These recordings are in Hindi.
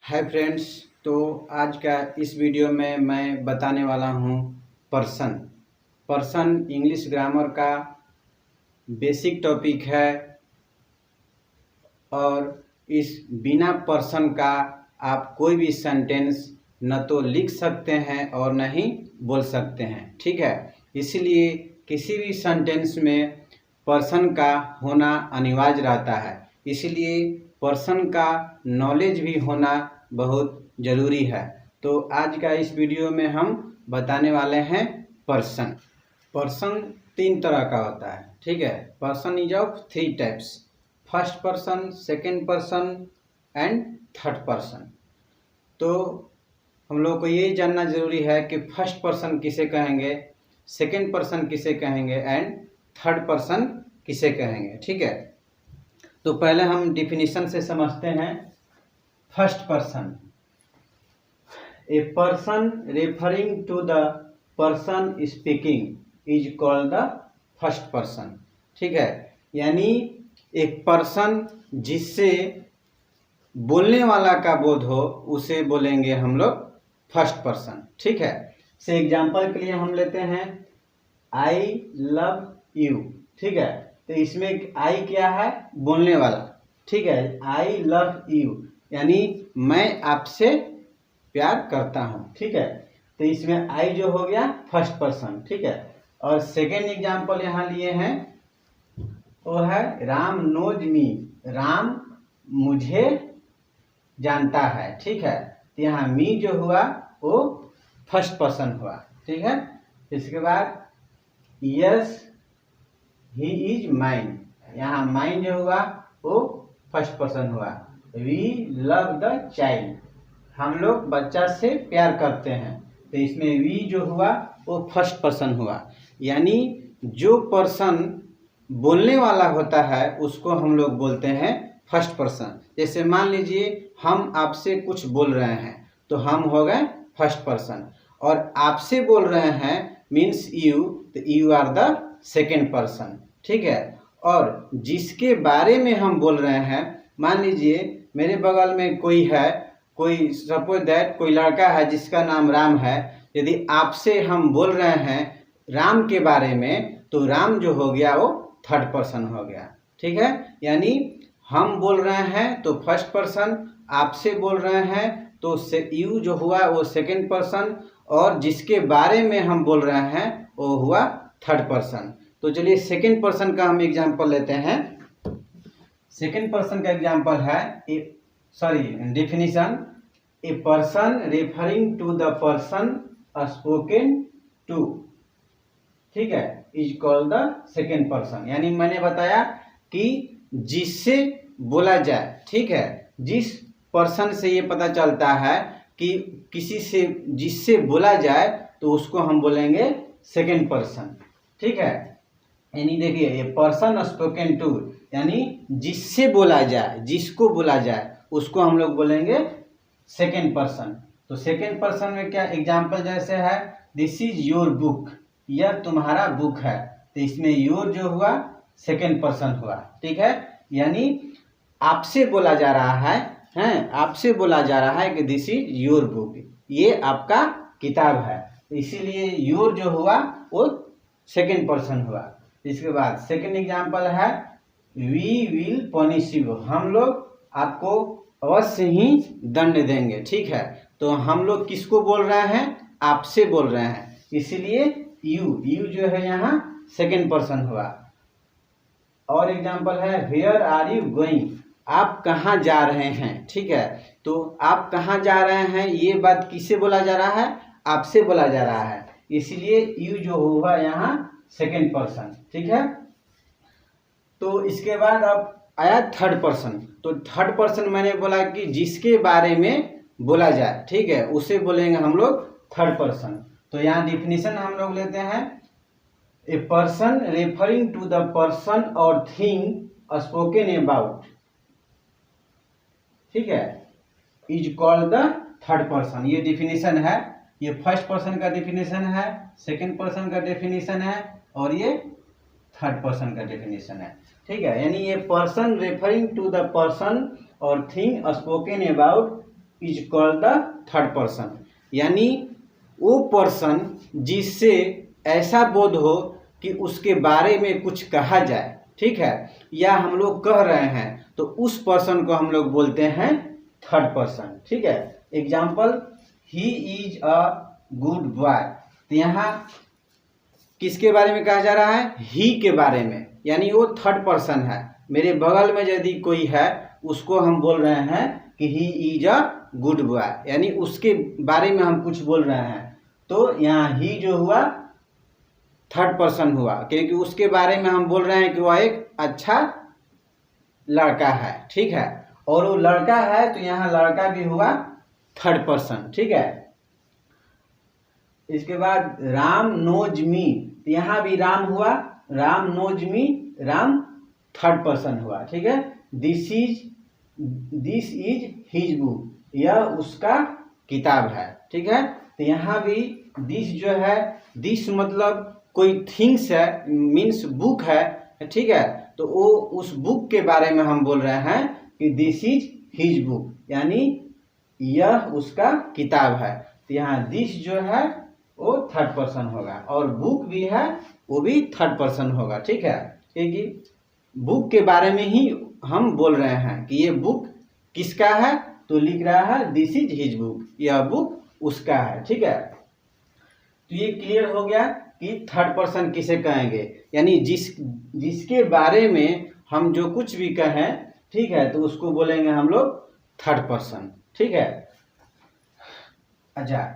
Hi friends. तो आज का इस वीडियो में मैं बताने वाला हूँ पर्सन इंग्लिश ग्रामर का बेसिक टॉपिक है। और इस बिना पर्सन का आप कोई भी सेंटेंस न तो लिख सकते हैं और न ही बोल सकते हैं, ठीक है। इसलिए किसी भी सेंटेंस में पर्सन का होना अनिवार्य रहता है। इसलिए पर्सन का नॉलेज भी होना बहुत ज़रूरी है। तो आज का इस वीडियो में हम बताने वाले हैं पर्सन तीन तरह का होता है, ठीक है। Person is of three types: first person, second person and third person. तो हम लोग को ये जानना ज़रूरी है कि फर्स्ट पर्सन किसे कहेंगे, सेकंड पर्सन किसे कहेंगे एंड थर्ड पर्सन किसे कहेंगे, ठीक है। तो पहले हम डिफिनीशन से समझते हैं। First person, a person referring to the person speaking is called the first person, ठीक है। यानी एक पर्सन जिससे बोलने वाला का बोध हो उसे बोलेंगे हम लोग फर्स्ट पर्सन, ठीक है। से एग्जांपल के लिए हम लेते हैं आई लव यू, ठीक है। तो इसमें आई क्या है? बोलने वाला, ठीक है। आई लव यू यानी मैं आपसे प्यार करता हूँ, ठीक है। तो इसमें आई जो हो गया फर्स्ट पर्सन, ठीक है। और सेकेंड एग्जांपल यहाँ लिए हैं, वो है राम नोज मी, राम मुझे जानता है, ठीक है। तो यहाँ मी जो हुआ वो फर्स्ट पर्सन हुआ, ठीक है। इसके बाद यस ही इज माइन, यहाँ माइन जो हुआ वो फर्स्ट पर्सन हुआ। वी लव द चाइल्ड, हम लोग बच्चा से प्यार करते हैं। तो इसमें वी जो हुआ वो फर्स्ट पर्सन हुआ। यानी जो पर्सन बोलने वाला होता है उसको हम लोग बोलते हैं फर्स्ट पर्सन। जैसे मान लीजिए हम आपसे कुछ बोल रहे हैं तो हम हो गए फर्स्ट पर्सन, और आपसे बोल रहे हैं मीन्स यू, तो you are the second person, ठीक है। और जिसके बारे में हम बोल रहे हैं, मान लीजिए मेरे बगल में कोई है, कोई सपोज दैट कोई लड़का है जिसका नाम राम है। यदि आपसे हम बोल रहे हैं राम के बारे में तो राम जो हो गया वो थर्ड पर्सन हो गया, ठीक है। यानी हम बोल रहे हैं तो फर्स्ट पर्सन, आपसे बोल रहे हैं तो यू जो हुआ वो सेकंड पर्सन, और जिसके बारे में हम बोल रहे हैं वो हुआ थर्ड पर्सन। तो चलिए सेकंड पर्सन का हम एग्जांपल लेते हैं। सेकंड पर्सन का एग्जांपल है definition: a person referring to the person spoken to, ठीक है, is called the second person. यानी मैंने बताया कि जिससे बोला जाए, ठीक है। जिस पर्सन से ये पता चलता है कि किसी से जिससे बोला जाए तो उसको हम बोलेंगे सेकेंड पर्सन, ठीक है। यानी देखिए ये पर्सन स्पोकन टू यानी जिससे बोला जाए, जिसको बोला जाए उसको हम लोग बोलेंगे सेकेंड पर्सन। तो सेकेंड पर्सन में क्या एग्जांपल जैसे है, दिस इज योर बुक, यह तुम्हारा बुक है। तो इसमें योर जो हुआ सेकेंड पर्सन हुआ, ठीक है। यानी आपसे बोला जा रहा है, आपसे बोला जा रहा है कि दिस इज योर बुक, ये आपका किताब है। इसीलिए योर जो हुआ वो सेकेंड पर्सन हुआ। इसके बाद सेकेंड एग्जांपल है वी विल पनिश यू, हम लोग आपको अवश्य ही दंड देंगे, ठीक है। तो हम लोग किसको बोल रहे हैं? आपसे बोल रहे हैं, इसीलिए यू जो है यहाँ सेकेंड पर्सन हुआ। और एग्जांपल है वेयर आर यू गोइंग, आप कहाँ जा रहे हैं, ठीक है। तो आप कहाँ जा रहे हैं ये बात किससे बोला जा रहा है? आपसे बोला जा रहा है, इसीलिए यू जो हुआ यहाँ सेकेंड पर्सन, ठीक है। तो इसके बाद अब आया थर्ड पर्सन। तो थर्ड पर्सन मैंने बोला कि जिसके बारे में बोला जाए, ठीक है, उसे बोलेंगे हम लोग थर्ड पर्सन। तो यहाँ डिफिनीशन हम लोग लेते हैं, a person referring to the person और थिंग स्पोकन अबाउट, ठीक है, is called the third person. ये डिफिनीशन है, ये फर्स्ट पर्सन का डिफिनीशन है, सेकेंड पर्सन का डिफिनीशन है, और ये थर्ड पर्सन का डेफिनेशन है, ठीक है। यानी ये person referring to the person और thing spoken about is called the third person, यानी वो पर्सन जिससे ऐसा बोध हो कि उसके बारे में कुछ कहा जाए, ठीक है, या हम लोग कह रहे हैं तो उस पर्सन को हम लोग बोलते हैं थर्ड पर्सन, ठीक है। Example, he is a good boy, तो यहाँ किसके बारे में कहा जा रहा है? ही के बारे में, यानी वो थर्ड पर्सन है। मेरे बगल में यदि कोई है उसको हम बोल रहे हैं कि he is a good boy, यानी उसके बारे में हम कुछ बोल रहे हैं, तो यहाँ ही जो हुआ थर्ड पर्सन हुआ, क्योंकि उसके बारे में हम बोल रहे हैं कि वह एक अच्छा लड़का है, ठीक है, और वो लड़का है तो यहाँ लड़का भी हुआ थर्ड पर्सन, ठीक है। इसके बाद राम नोज मी, तो यहाँ भी राम हुआ, Ram knows me, Ram third person हुआ, ठीक है। दिस इज हिज बुक, यह उसका किताब है, ठीक है। तो यहाँ भी दिस जो है, दिस मतलब कोई थिंग्स है, मीन्स बुक है, ठीक है, तो वो उस बुक के बारे में हम बोल रहे हैं कि दिस इज हिज बुक, यानी यह उसका किताब है। तो यहाँ दिस जो है वो थर्ड पर्सन होगा, और बुक भी है वो भी थर्ड पर्सन होगा, ठीक है, क्योंकि बुक के बारे में ही हम बोल रहे हैं कि ये बुक किसका है, तो लिख रहा है दिस इज हिज बुक, यह बुक उसका है, ठीक है। तो ये क्लियर हो गया कि थर्ड पर्सन किसे कहेंगे, यानी जिसके बारे में हम जो कुछ भी कहें, ठीक है, तो उसको बोलेंगे हम लोग थर्ड पर्सन, ठीक है। अच्छा,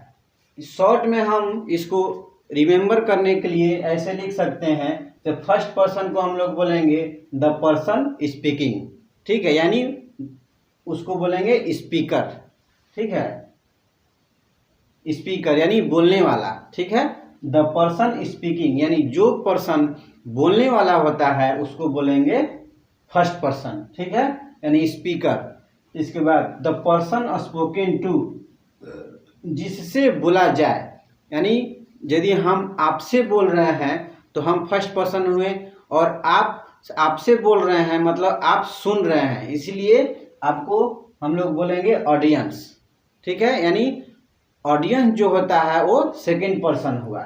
शॉर्ट में हम इसको रिमेम्बर करने के लिए ऐसे लिख सकते हैं, तो फर्स्ट पर्सन को हम लोग बोलेंगे द पर्सन स्पीकिंग, ठीक है, यानी उसको बोलेंगे स्पीकर, ठीक है, स्पीकर यानी बोलने वाला, ठीक है। द पर्सन स्पीकिंग, यानी जो पर्सन बोलने वाला होता है उसको बोलेंगे फर्स्ट पर्सन, ठीक है, यानी स्पीकर। इसके बाद द पर्सन स्पोकन टू, जिससे बोला जाए, यानी यदि हम आपसे बोल रहे हैं तो हम फर्स्ट पर्सन हुए, और आपसे बोल रहे हैं मतलब आप सुन रहे हैं, इसलिए आपको हम लोग बोलेंगे ऑडियंस, ठीक है, यानी ऑडियंस जो होता है वो सेकंड पर्सन हुआ,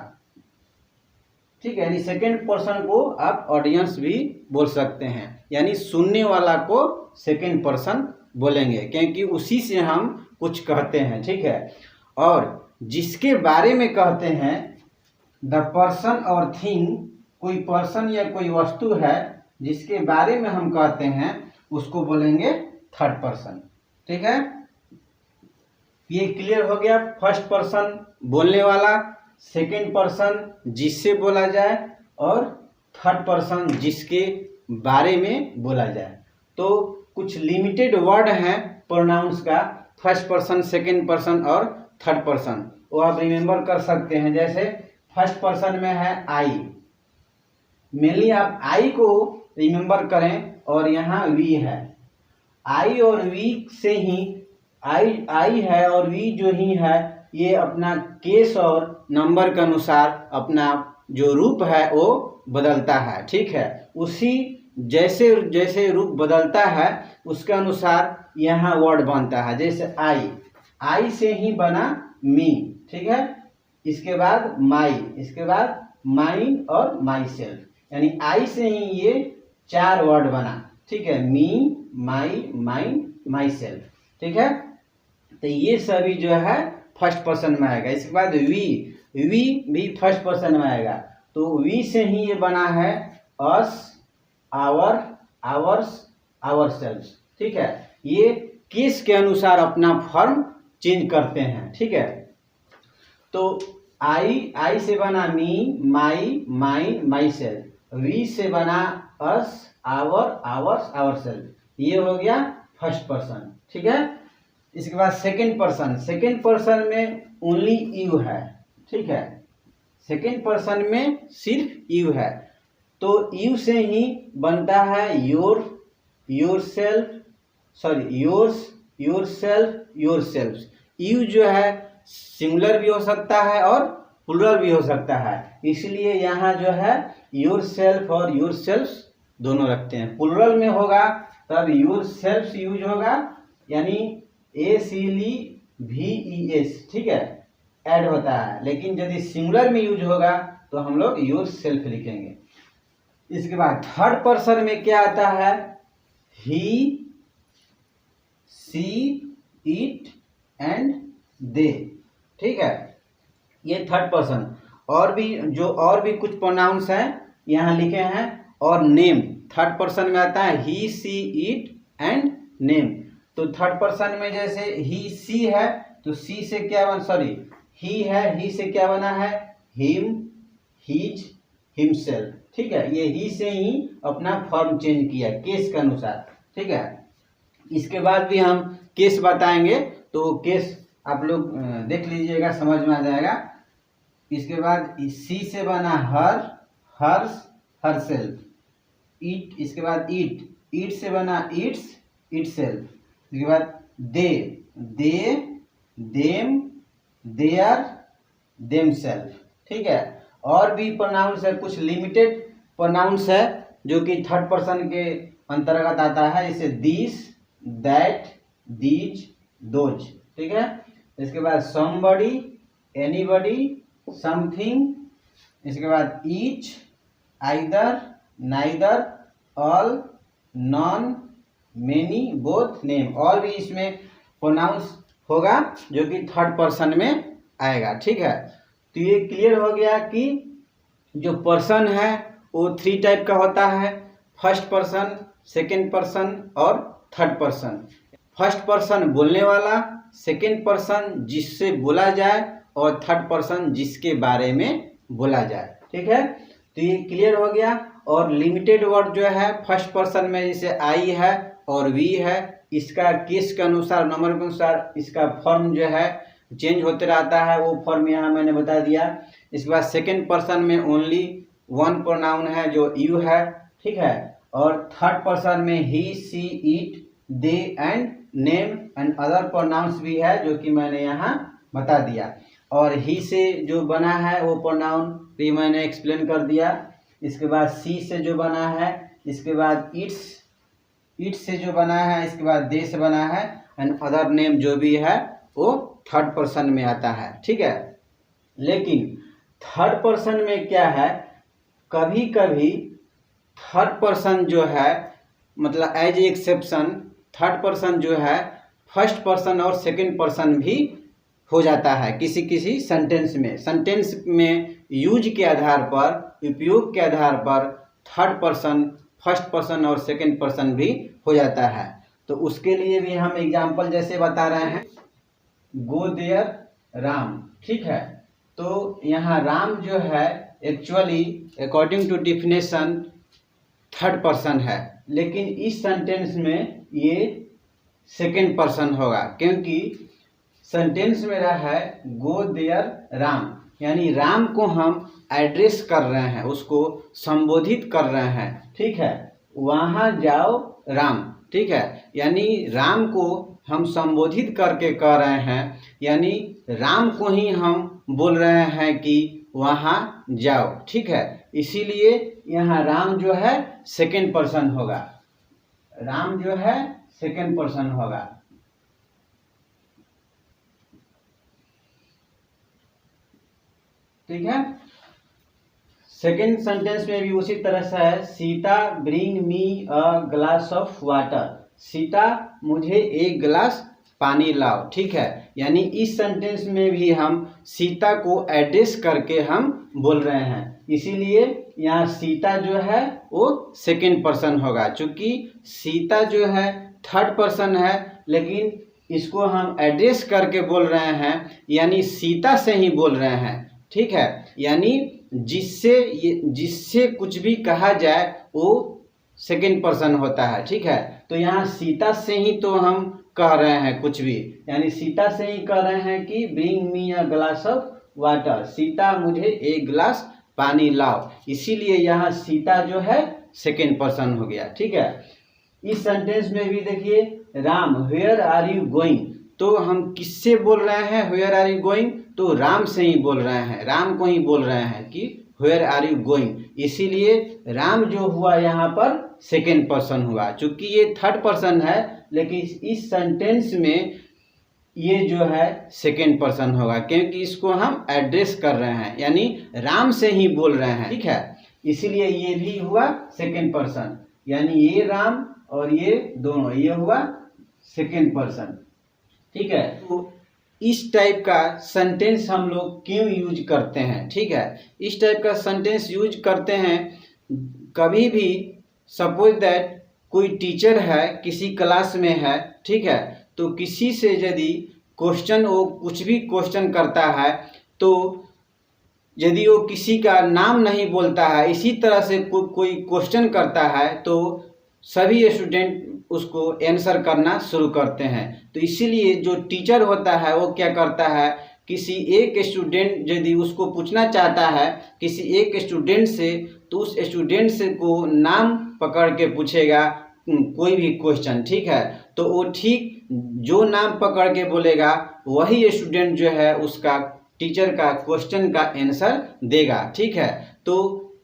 ठीक है, यानी सेकंड पर्सन को आप ऑडियंस भी बोल सकते हैं, यानी सुनने वाला को सेकंड पर्सन बोलेंगे, क्योंकि उसी से हम कुछ कहते हैं, ठीक है। और जिसके बारे में कहते हैं, द पर्सन और थिंग, कोई पर्सन या कोई वस्तु है जिसके बारे में हम कहते हैं उसको बोलेंगे थर्ड पर्सन, ठीक है। ये क्लियर हो गया, फर्स्ट पर्सन बोलने वाला, सेकंड पर्सन जिससे बोला जाए, और थर्ड पर्सन जिसके बारे में बोला जाए। तो कुछ लिमिटेड वर्ड हैं प्रोनाउंस का, फर्स्ट पर्सन, सेकंड पर्सन और थर्ड पर्सन, वो आप रिमेम्बर कर सकते हैं। जैसे फर्स्ट पर्सन में है आई, मेनली आप आई को रिमेम्बर करें, और यहाँ वी है, आई और वी से ही आई है और वी जो ही है, ये अपना केस और नंबर के अनुसार अपना जो रूप है वो बदलता है, ठीक है। उसी जैसे जैसे रूप बदलता है उसके अनुसार यहाँ वर्ड बनता है। जैसे आई से ही बना मी, ठीक है, इसके बाद माई, इसके बाद माइन और माई सेल्फ, यानी आई से ही ये चार वर्ड बना, ठीक है, मी, माई, माइन, माई सेल्फ, ठीक है। तो ये सभी जो है फर्स्ट पर्सन में आएगा। इसके बाद वी भी फर्स्ट पर्सन में आएगा, तो वी से ही ये बना है अस, आवर, आवर्स, आवर सेल्फ, ठीक है। ये केस के अनुसार अपना फॉर्म चेंज करते हैं, ठीक है। तो आई से बना मी, माई, माइन, माई सेल्फ, वी से बना अस, आवर, आवर्स, आवर सेल्फ, ये हो गया फर्स्ट पर्सन, ठीक है। इसके बाद सेकंड पर्सन में ओनली यू है, ठीक है, सेकंड पर्सन में सिर्फ यू है, तो यू से ही बनता है your, your self, sorry yours, your self, your self. You जो है सिंगुलर भी हो सकता है और प्लूरल भी हो सकता है, इसलिए यहाँ जो है योर सेल्फ और योर सेल्फ दोनों रखते हैं। प्लूरल में होगा तब योर सेल्फ यूज होगा, यानी ACLVES, ठीक है, ऐड होता है। लेकिन यदि सिंगुलर में यूज होगा तो हम लोग योर सेल्फ लिखेंगे। इसके बाद थर्ड पर्सन में क्या आता है, ही, सी, इट एंड दे, ठीक है, ये थर्ड पर्सन। और भी कुछ प्रोनाउंस हैं यहाँ लिखे हैं। और नेम थर्ड पर्सन में आता है, ही, सी, इट एंड नेम। तो थर्ड पर्सन में जैसे ही, सी है तो सी से क्या बना, सॉरी ही है, ही से क्या बना है, हिम, हीज, हिमसेल्फ, ठीक है। ये ही से ही अपना फॉर्म चेंज किया केस के अनुसार, ठीक है। इसके बाद भी हम केस बताएंगे, तो केस आप लोग देख लीजिएगा, समझ में आ जाएगा। इसके बाद सी से बना हर, हर्स, हरसेल्फ, ईट, इसके बाद ईट, ईट से बना इट्स, इटसेल्फ। इसके बाद दे, दे, देम, देयर, देमसेल्फ, ठीक है। और भी प्रोनाउंस है, कुछ लिमिटेड प्रोनाउंस है जो कि थर्ड पर्सन के अंतर्गत आता है, जैसे दिस, दैट, दीज, दोज, ठीक है। इसके बाद समबडी, एनीबडी, समथिंग। इसके बाद each, either, neither, all, non, many, both, name. और भी इसमें प्रोनाउंस होगा जो कि थर्ड पर्सन में आएगा, ठीक है। तो ये क्लियर हो गया कि जो पर्सन है वो 3 टाइप का होता है, फर्स्ट पर्सन, सेकंड पर्सन और थर्ड पर्सन। फर्स्ट पर्सन बोलने वाला, सेकंड पर्सन जिससे बोला जाए और थर्ड पर्सन जिसके बारे में बोला जाए, ठीक है। तो ये क्लियर हो गया। और लिमिटेड वर्ड जो है फर्स्ट पर्सन में जैसे आई है और वी है, इसका केस के अनुसार, नंबर के अनुसार इसका फॉर्म जो है चेंज होते रहता है, वो फॉर्म यहाँ मैंने बता दिया। इसके बाद सेकंड पर्सन में ओनली वन प्रोनाउन है जो यू है, ठीक है। और थर्ड पर्सन में he, she, it, they and name and other pronouns भी है जो कि मैंने यहाँ बता दिया। और ही से जो बना है वो प्रोनाउन भी मैंने एक्सप्लेन कर दिया। इसके बाद सी से जो बना है, इसके बाद इट्स, इट से जो बना है, इसके बाद दे से बना है एंड अदर नेम जो भी है वो थर्ड पर्सन में आता है, ठीक है। लेकिन थर्ड पर्सन में क्या है, कभी कभी थर्ड पर्सन जो है, मतलब as a exception, third person जो है फर्स्ट पर्सन और सेकंड पर्सन भी हो जाता है किसी किसी सेंटेंस में यूज के आधार पर, उपयोग के आधार पर थर्ड पर्सन, फर्स्ट पर्सन और सेकंड पर्सन भी हो जाता है। तो उसके लिए भी हम एग्जाम्पल जैसे बता रहे हैं, गो देयर राम, ठीक है। तो यहाँ राम जो है actually according to definition third person है, लेकिन इस सेंटेंस में ये सेकंड पर्सन होगा, क्योंकि सेंटेंस में रहा है गो देयर राम, यानी राम को हम एड्रेस कर रहे हैं, उसको संबोधित कर रहे हैं, ठीक है। वहाँ जाओ राम, ठीक है, यानी राम को हम संबोधित करके कह रहे हैं, यानी राम को ही हम बोल रहे हैं कि वहाँ जाओ, ठीक है। इसीलिए यहाँ राम जो है सेकंड पर्सन होगा, राम जो है सेकंड पर्सन होगा, ठीक है। सेकेंड सेंटेंस में भी उसी तरह से है, Sita bring me a glass of water, Sita मुझे एक गिलास पानी लाओ, ठीक है। यानी इस सेंटेंस में भी हम सीता को एड्रेस करके हम बोल रहे हैं, इसीलिए यहाँ सीता जो है वो सेकेंड पर्सन होगा। चूंकि सीता जो है थर्ड पर्सन है, लेकिन इसको हम एड्रेस करके बोल रहे हैं, यानी सीता से ही बोल रहे हैं, ठीक है। यानी जिससे कुछ भी कहा जाए वो सेकेंड पर्सन होता है, ठीक है। तो यहाँ सीता से ही तो हम कह रहे हैं कुछ भी, यानी सीता से ही कह रहे हैं कि bring me a glass of water, Sita मुझे एक गिलास पानी लाओ, इसीलिए यहाँ सीता जो है सेकेंड पर्सन हो गया, ठीक है। इस सेंटेंस में भी देखिए, Ram where are you going, तो हम किससे बोल रहे हैं वेयर आर यू गोइंग, तो राम से ही बोल रहे हैं, राम को ही बोल रहे हैं कि वेयर आर यू गोइंग, इसीलिए राम जो हुआ यहाँ पर सेकेंड पर्सन हुआ। चूंकि ये थर्ड पर्सन है, लेकिन इस सेंटेंस में ये जो है सेकेंड पर्सन होगा, क्योंकि इसको हम एड्रेस कर रहे हैं, यानी राम से ही बोल रहे हैं, ठीक है। इसीलिए ये भी हुआ सेकेंड पर्सन, यानी ये राम और ये दोनों, ये हुआ सेकेंड पर्सन, ठीक है। तो इस टाइप का सेंटेंस हम लोग क्यों यूज करते हैं, ठीक है। इस टाइप का सेंटेंस यूज करते हैं कभी भी, सपोज दैट कोई टीचर है, किसी क्लास में है, ठीक है, तो किसी से यदि क्वेश्चन, वो कुछ भी क्वेश्चन करता है, तो यदि वो किसी का नाम नहीं बोलता है, इसी तरह से कोई क्वेश्चन करता है, तो सभी स्टूडेंट उसको आंसर करना शुरू करते हैं। तो इसीलिए जो टीचर होता है वो क्या करता है, किसी एक स्टूडेंट यदि उसको पूछना चाहता है किसी एक स्टूडेंट से, तो उस स्टूडेंट से को नाम पकड़ के पूछेगा कोई भी क्वेश्चन, ठीक है। तो वो ठीक जो नाम पकड़ के बोलेगा वही स्टूडेंट जो है उसका टीचर का क्वेश्चन का आंसर देगा, ठीक है। तो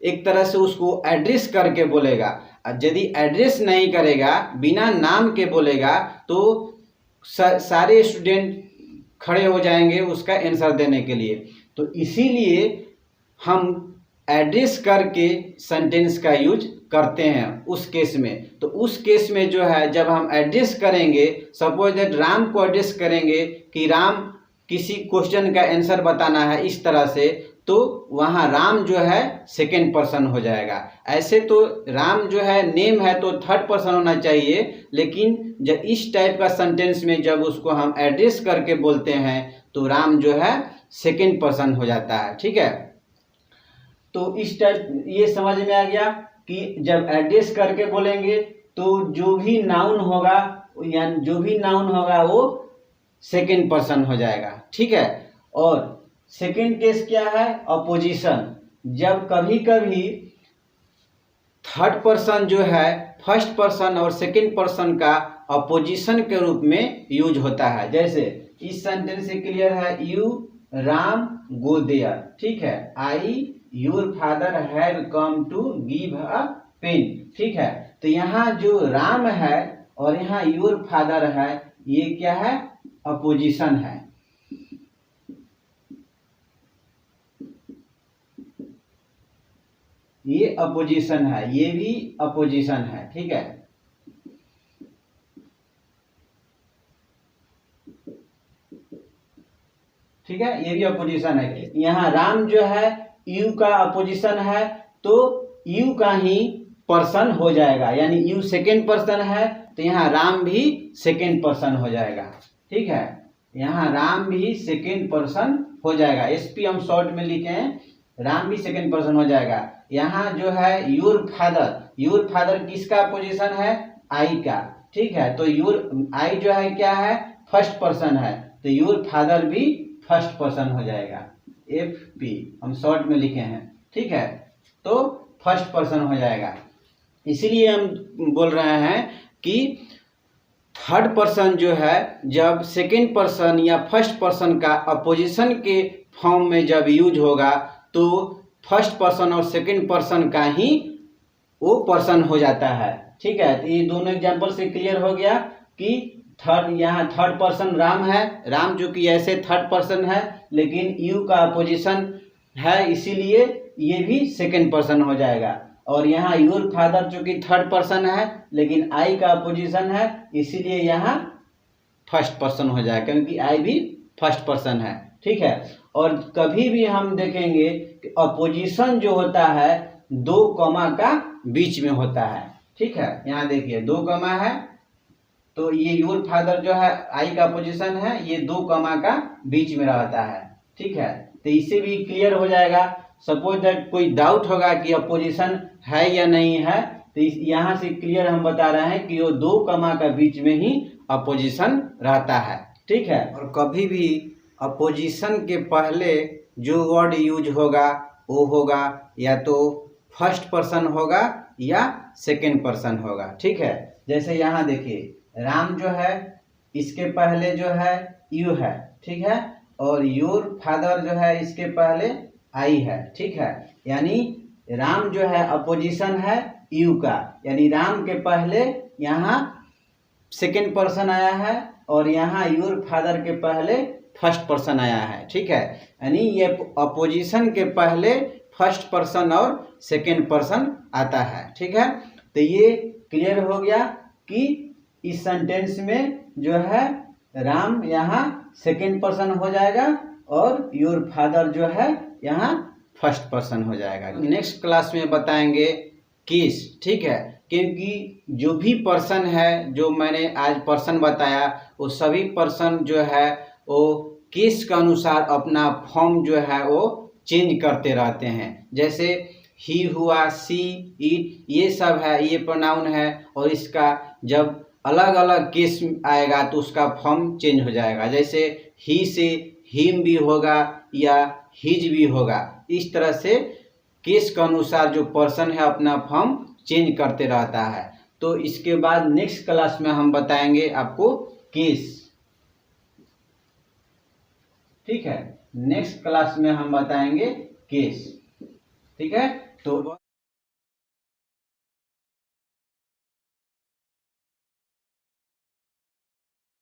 एक तरह से उसको एड्रेस करके बोलेगा। यदि एड्रेस नहीं करेगा, बिना नाम के बोलेगा, तो सारे स्टूडेंट खड़े हो जाएंगे उसका आंसर देने के लिए। तो इसीलिए हम एड्रेस करके सेंटेंस का यूज करते हैं उस केस में। तो उस केस में जो है, जब हम एड्रेस करेंगे, सपोज दैट राम को एड्रेस करेंगे कि राम किसी क्वेश्चन का आंसर बताना है इस तरह से, तो वहाँ राम जो है सेकेंड पर्सन हो जाएगा। ऐसे तो राम जो है नेम है तो थर्ड पर्सन होना चाहिए, लेकिन जब इस टाइप का सेंटेंस में जब उसको हम एड्रेस करके बोलते हैं तो राम जो है सेकेंड पर्सन हो जाता है, ठीक है। तो इस टाइप ये समझ में आ गया कि जब एड्रेस करके बोलेंगे तो जो भी नाउन होगा, या जो भी नाउन होगा वो सेकेंड पर्सन हो जाएगा, ठीक है। और सेकेंड केस क्या है, अपोजिशन। जब कभी कभी थर्ड पर्सन जो है फर्स्ट पर्सन और सेकेंड पर्सन का अपोजिशन के रूप में यूज होता है। जैसे इस सेंटेंस से क्लियर है, यू राम गो देयर, ठीक है। I your father have come to give a pen, ठीक है। तो यहाँ जो राम है और यहाँ योर फादर है, ये क्या है, अपोजिशन है। ये अपोजिशन है, ये भी अपोजिशन है, ठीक है। ठीक है, ये भी अपोजिशन है। यहाँ राम जो है यू का अपोजिशन है, तो यू का ही पर्सन हो जाएगा, यानी यू सेकेंड पर्सन है, तो यहाँ राम भी सेकेंड पर्सन हो जाएगा, ठीक है। यहाँ राम भी सेकेंड पर्सन हो जाएगा। एसपी हम शॉर्ट में लिखे हैं, राम भी सेकेंड पर्सन हो जाएगा। यहाँ जो है योर फादर किसका पोजीशन है, आई का, ठीक है। तो योर आई जो है क्या है, फर्स्ट पर्सन है, तो योर फादर भी फर्स्ट पर्सन हो जाएगा। एफ पी हम शॉर्ट में लिखे हैं, ठीक है। तो फर्स्ट पर्सन हो जाएगा। इसीलिए हम बोल रहे हैं कि थर्ड पर्सन जो है जब सेकेंड पर्सन या फर्स्ट पर्सन का अपोजिशन के फॉर्म में जब यूज होगा, तो फर्स्ट पर्सन और सेकेंड पर्सन का ही वो पर्सन हो जाता है, ठीक है। तो ये दोनों एग्जांपल से क्लियर हो गया कि यहाँ थर्ड पर्सन राम है, राम जो कि ऐसे थर्ड पर्सन है, लेकिन यू का अपोजिशन है, इसीलिए ये भी सेकेंड पर्सन हो जाएगा। और यहाँ योर फादर जो कि थर्ड पर्सन है, लेकिन आई का अपोजिशन है, इसीलिए यहाँ फर्स्ट पर्सन हो जाएगा, क्योंकि आई भी फर्स्ट पर्सन है, ठीक है। और कभी भी हम देखेंगे कि अपोजिशन जो होता है दो कॉमा का बीच में होता है, ठीक है। यहाँ देखिए 2 कॉमा है, तो ये योर फादर जो है आई का अपोजिशन है, ये 2 कॉमा का बीच में रहता है, ठीक है। तो इससे भी क्लियर हो जाएगा। सपोज दैट कोई डाउट होगा कि अपोजिशन है या नहीं है, तो यहाँ से क्लियर हम बता रहे हैं कि वो 2 कॉमा का बीच में ही अपोजिशन रहता है, ठीक है। और कभी भी अपोजिशन के पहले जो वर्ड यूज होगा वो होगा या तो फर्स्ट पर्सन होगा या सेकेंड पर्सन होगा, ठीक है। जैसे यहाँ देखिए राम जो है इसके पहले जो है यू है, ठीक है, और योर फादर जो है इसके पहले आई है, ठीक है। यानी राम जो है अपोजिशन है यू का, यानी राम के पहले यहाँ सेकेंड पर्सन आया है और यहाँ योर फादर के पहले फर्स्ट पर्सन आया है, ठीक है। यानी ये अपोजिशन के पहले फर्स्ट पर्सन और सेकेंड पर्सन आता है, ठीक है। तो ये क्लियर हो गया कि इस सेंटेंस में जो है राम यहाँ सेकेंड पर्सन हो जाएगा और योर फादर जो है यहाँ फर्स्ट पर्सन हो जाएगा। नेक्स्ट क्लास में बताएंगे किस, ठीक है, क्योंकि जो भी पर्सन है, जो मैंने आज पर्सन बताया, वो सभी पर्सन जो है वो केस के अनुसार अपना फॉर्म जो है वो चेंज करते रहते हैं। जैसे ही हुआ, सी, इट, ये सब है, ये प्रोनाउन है, और इसका जब अलग अलग केस आएगा तो उसका फॉर्म चेंज हो जाएगा। जैसे ही से हिम भी होगा या हिज भी होगा। इस तरह से केस के अनुसार जो पर्सन है अपना फॉर्म चेंज करते रहता है। तो इसके बाद नेक्स्ट क्लास में हम बताएंगे आपको केस, ठीक है। नेक्स्ट क्लास में हम बताएंगे केस, ठीक है। तो